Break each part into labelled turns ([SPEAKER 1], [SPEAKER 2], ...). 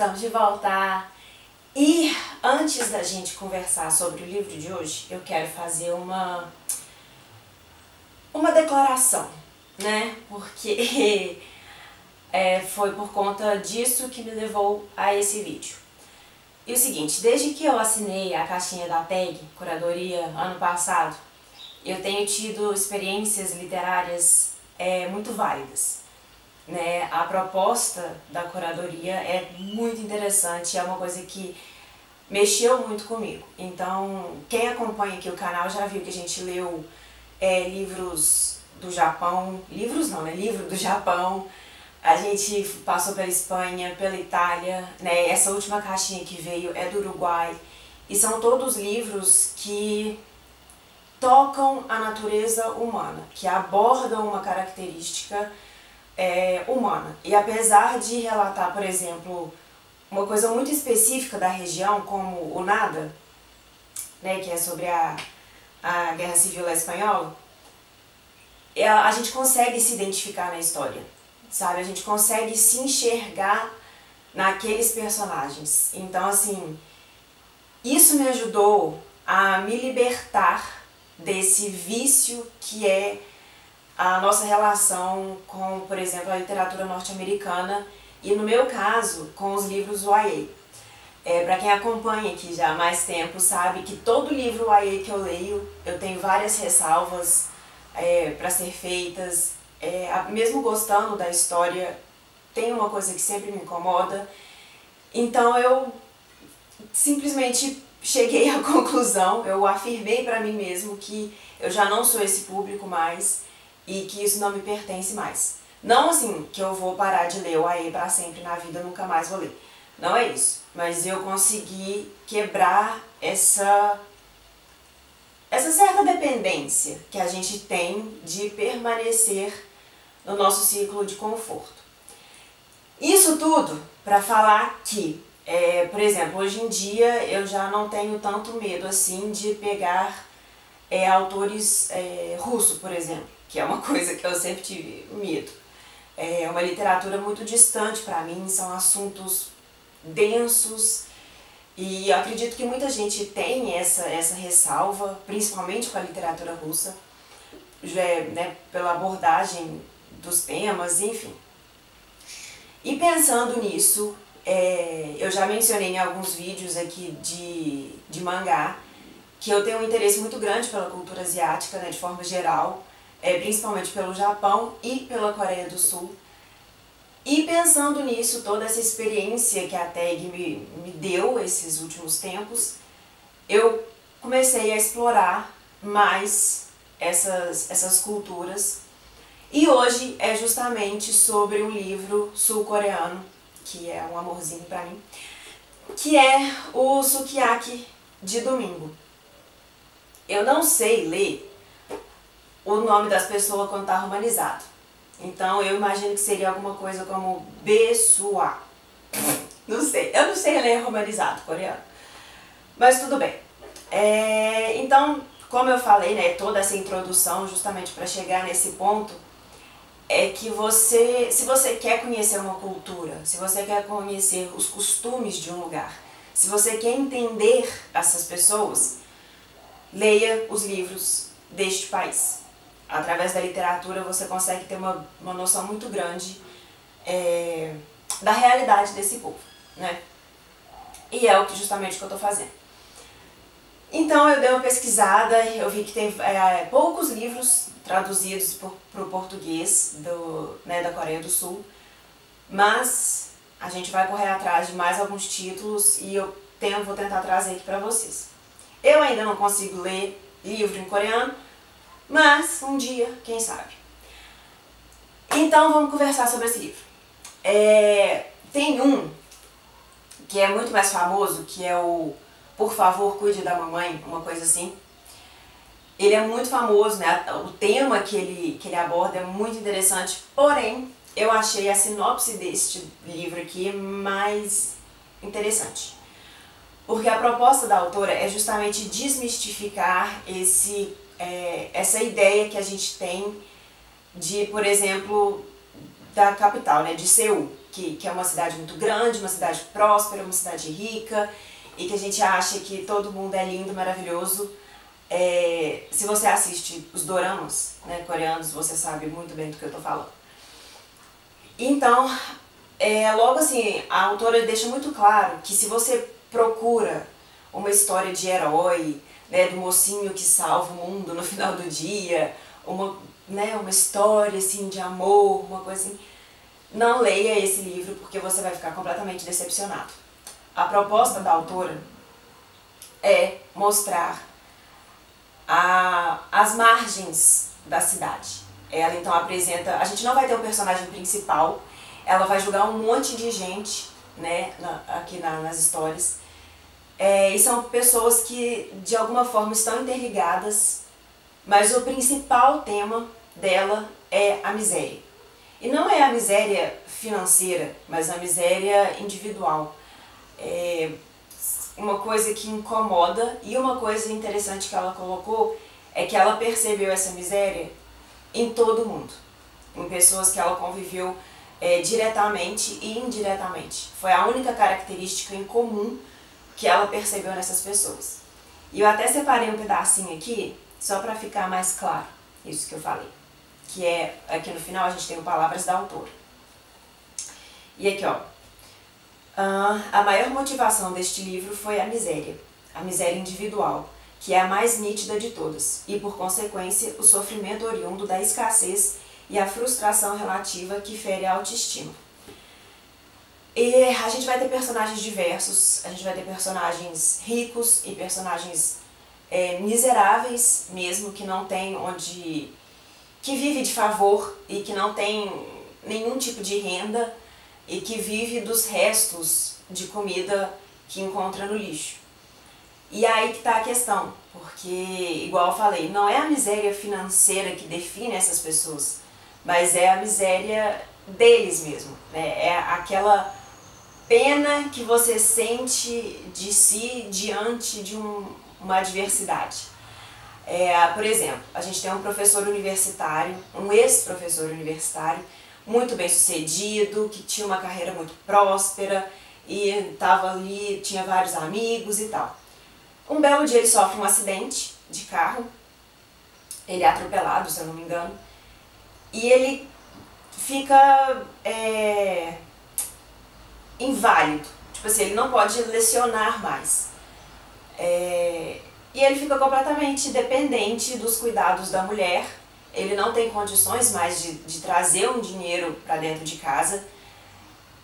[SPEAKER 1] Estamos de volta! E antes da gente conversar sobre o livro de hoje, eu quero fazer uma declaração, né? Porque foi por conta disso que me levou a esse vídeo. E o seguinte, desde que eu assinei a caixinha da TAG, Curadoria, ano passado, eu tenho tido experiências literárias muito válidas. Né? A proposta da curadoria é muito interessante, é uma coisa que mexeu muito comigo. Então, quem acompanha aqui o canal já viu que a gente leu livros do Japão, livros não, né? Livro do Japão, a gente passou pela Espanha, pela Itália, né? Essa última caixinha que veio é do Uruguai, e são todos livros que tocam a natureza humana, que abordam uma característica humana. E apesar de relatar, por exemplo, uma coisa muito específica da região, como o Nada, né, que é sobre a Guerra Civil Espanhola, a gente consegue se identificar na história, sabe? A gente consegue se enxergar naqueles personagens. Então, assim, isso me ajudou a me libertar desse vício que é a nossa relação com, por exemplo, a literatura norte-americana e, no meu caso, com os livros YA. Para quem acompanha aqui já há mais tempo, sabe que todo livro YA que eu leio, eu tenho várias ressalvas para ser feitas. Mesmo gostando da história, tem uma coisa que sempre me incomoda. Então eu simplesmente cheguei à conclusão, eu afirmei para mim mesmo que eu já não sou esse público mais, e que isso não me pertence mais. Não assim, que eu vou parar de ler o YA para sempre na vida, nunca mais vou ler. Não é isso. Mas eu consegui quebrar essa certa dependência que a gente tem de permanecer no nosso ciclo de conforto. Isso tudo para falar que, por exemplo, hoje em dia eu já não tenho tanto medo assim de pegar autores russos, por exemplo, que é uma coisa que eu sempre tive medo. É uma literatura muito distante para mim, são assuntos densos, e eu acredito que muita gente tem essa ressalva, principalmente com a literatura russa, né, pela abordagem dos temas, enfim. E pensando nisso, eu já mencionei em alguns vídeos aqui de mangá, que eu tenho um interesse muito grande pela cultura asiática, né, de forma geral, principalmente pelo Japão e pela Coreia do Sul. E pensando nisso, toda essa experiência que a TAG me deu esses últimos tempos, eu comecei a explorar mais essas culturas. E hoje é justamente sobre um livro sul-coreano, que é um amorzinho pra mim, que é o Sukiyaki de Domingo. Eu não sei ler o nome das pessoas quando tá romanizado. Então eu imagino que seria alguma coisa como Besua. Não sei, eu não sei ler romanizado coreano. Mas tudo bem. Então, como eu falei, né, toda essa introdução justamente para chegar nesse ponto, é que se você quer conhecer uma cultura, se você quer conhecer os costumes de um lugar, se você quer entender essas pessoas, leia os livros deste país. Através da literatura você consegue ter uma noção muito grande da realidade desse povo, né? E é justamente o que eu estou fazendo. Então eu dei uma pesquisada, eu vi que tem poucos livros traduzidos para o português da Coreia do Sul, mas a gente vai correr atrás de mais alguns títulos e eu vou tentar trazer aqui para vocês. Eu ainda não consigo ler livro em coreano, mas um dia, quem sabe. Então vamos conversar sobre esse livro. Tem um que é muito mais famoso, que é o Por Favor, Cuide da Mamãe, uma coisa assim. Ele é muito famoso, né? O tema que ele aborda é muito interessante, porém eu achei a sinopse deste livro aqui mais interessante. Porque a proposta da autora é justamente desmistificar essa ideia que a gente tem de, por exemplo, da capital, né, de Seul. que é uma cidade muito grande, uma cidade próspera, uma cidade rica, e que a gente acha que todo mundo é lindo, maravilhoso. Se você assiste os doramas, né, coreanos, você sabe muito bem do que eu tô falando. Então, logo assim, a autora deixa muito claro que se você procura uma história de herói, né, do mocinho que salva o mundo no final do dia, uma história assim de amor, uma coisa assim, não leia esse livro porque você vai ficar completamente decepcionado. A proposta da autora é mostrar as margens da cidade. Ela então apresenta, a gente não vai ter um personagem principal, ela vai julgar um monte de gente, né, aqui nas histórias, e são pessoas que de alguma forma estão interligadas, mas o principal tema dela é a miséria. E não é a miséria financeira, mas a miséria individual. Uma coisa que incomoda, e uma coisa interessante que ela colocou é que ela percebeu essa miséria em todo mundo, em pessoas que ela conviveu diretamente e indiretamente. Foi a única característica em comum que ela percebeu nessas pessoas. E eu até separei um pedacinho aqui, só para ficar mais claro isso que eu falei, que aqui no final a gente tem o Palavras da Autora. E aqui, ó, a maior motivação deste livro foi a miséria individual, que é a mais nítida de todas, e por consequência o sofrimento oriundo da escassez e a frustração relativa que fere a autoestima. E a gente vai ter personagens diversos, a gente vai ter personagens ricos e personagens miseráveis mesmo, que não tem que vive de favor e que não tem nenhum tipo de renda e que vive dos restos de comida que encontra no lixo. E aí que está a questão, porque, igual eu falei, não é a miséria financeira que define essas pessoas, mas é a miséria deles mesmo, né? É aquela pena que você sente de si diante de uma adversidade. Por exemplo, a gente tem um professor universitário, um ex-professor universitário, muito bem sucedido, que tinha uma carreira muito próspera e estava ali, tinha vários amigos e tal. Um belo dia ele sofre um acidente de carro, ele é atropelado, se eu não me engano, e ele fica inválido, tipo assim, ele não pode lecionar mais. E ele fica completamente dependente dos cuidados da mulher, ele não tem condições mais de trazer um dinheiro para dentro de casa.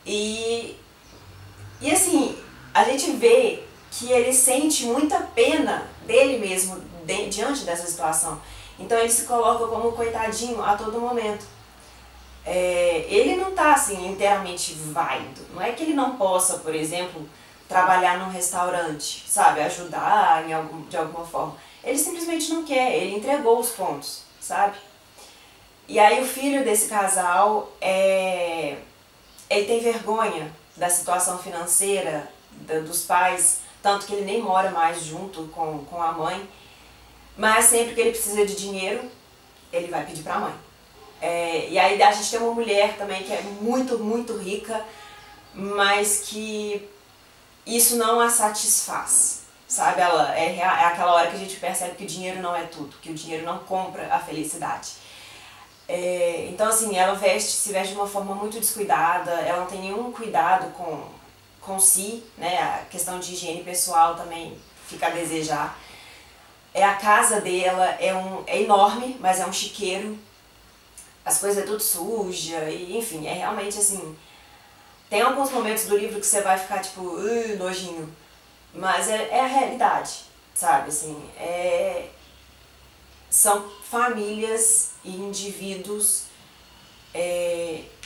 [SPEAKER 1] E assim, a gente vê que ele sente muita pena dele mesmo diante dessa situação. Então ele se coloca como coitadinho a todo momento. Ele não está assim, inteiramente válido. Não é que ele não possa, por exemplo, trabalhar num restaurante, sabe, ajudar de alguma forma. Ele simplesmente não quer, ele entregou os pontos, sabe? E aí o filho desse casal, ele tem vergonha da situação financeira dos pais, tanto que ele nem mora mais junto com a mãe, mas sempre que ele precisa de dinheiro, ele vai pedir pra mãe. E aí a gente tem uma mulher também que é muito, muito rica, mas que isso não a satisfaz, sabe? Ela é aquela hora que a gente percebe que o dinheiro não é tudo, que o dinheiro não compra a felicidade. Então assim, ela se veste de uma forma muito descuidada, ela não tem nenhum cuidado com si, né? A questão de higiene pessoal também fica a desejar. A casa dela é enorme, mas é um chiqueiro, as coisas é tudo suja, e enfim, realmente assim, tem alguns momentos do livro que você vai ficar tipo, nojinho, mas é a realidade, sabe, assim, são famílias e indivíduos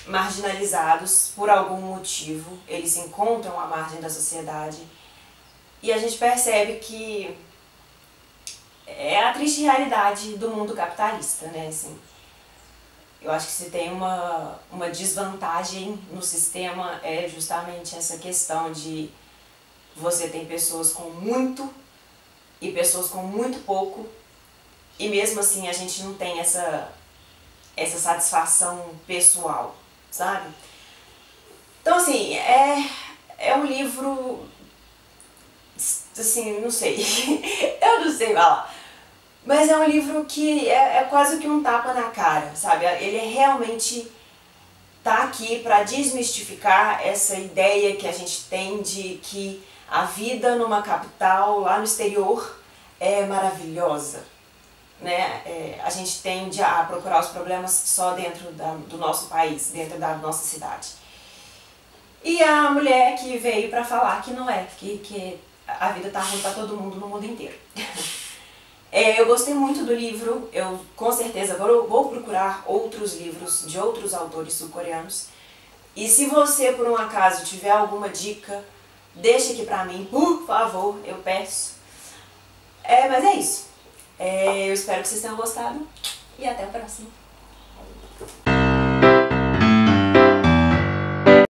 [SPEAKER 1] marginalizados por algum motivo, eles se encontram à margem da sociedade, e a gente percebe que é a triste realidade do mundo capitalista, né, assim. Eu acho que se tem uma desvantagem no sistema é justamente essa questão de você tem pessoas com muito e pessoas com muito pouco, e mesmo assim a gente não tem essa satisfação pessoal, sabe? Então, assim, é um livro, assim, não sei, eu não sei falar. Mas é um livro que é quase que um tapa na cara, sabe? Ele realmente tá aqui para desmistificar essa ideia que a gente tem de que a vida numa capital, lá no exterior, é maravilhosa, né? A gente tende a procurar os problemas só dentro do nosso país, dentro da nossa cidade. E a mulher que veio para falar que não é, que a vida tá ruim para todo mundo no mundo inteiro. Eu gostei muito do livro, eu com certeza vou procurar outros livros de outros autores sul-coreanos. E se você, por um acaso, tiver alguma dica, deixa aqui pra mim, por favor, eu peço. Mas é isso. Eu espero que vocês tenham gostado e até a próxima.